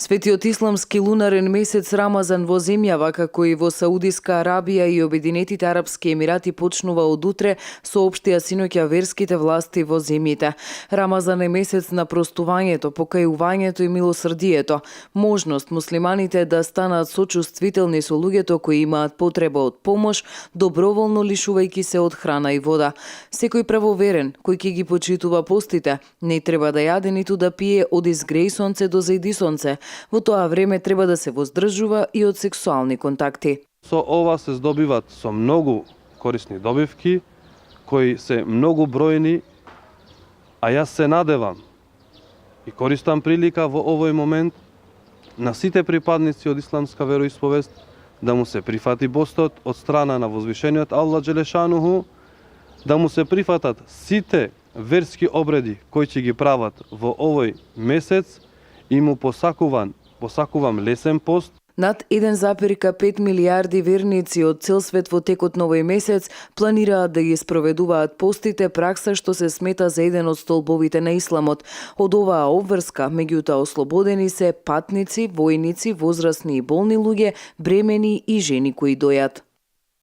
Светиот исламски лунарен месец Рамазан во земјава, како и во Саудиска Арабија и Обединетите арапски емирати почнува од утре, соопштија синоќа верските власти во земјите. Рамазан е месец на простувањето, покајувањето и милосрдието, можност муслиманите да станат сочувствителни со луѓето кои имаат потреба од помош, доброволно лишувајќи се од храна и вода. Секој правоверен кој ќе ги почитува постите, не треба да јаде ниту да пие од изгреј сонце до зајди сонце. Во тоа време треба да се воздржува и од сексуални контакти. Со ова се здобиват со многу корисни добивки, кои се многу бројни, а јас се надевам и користам прилика во овој момент на сите припадници од исламска вероисповест да му се прифати постот од страна на возвишениот Аллах Джелешануху, да му се прифатат сите верски обреди кои ќе ги прават во овој месец и му посакувам лесен пост. Над 1,5 милијарди верници од цел свет во текот на овој месец планираат да ги спроведуваат постите, пракса што се смета за еден од столбовите на исламот. Од оваа обврска, меѓутоа ослободени се патници, војници, возрасни и болни луѓе, бремени и жени кои дојат.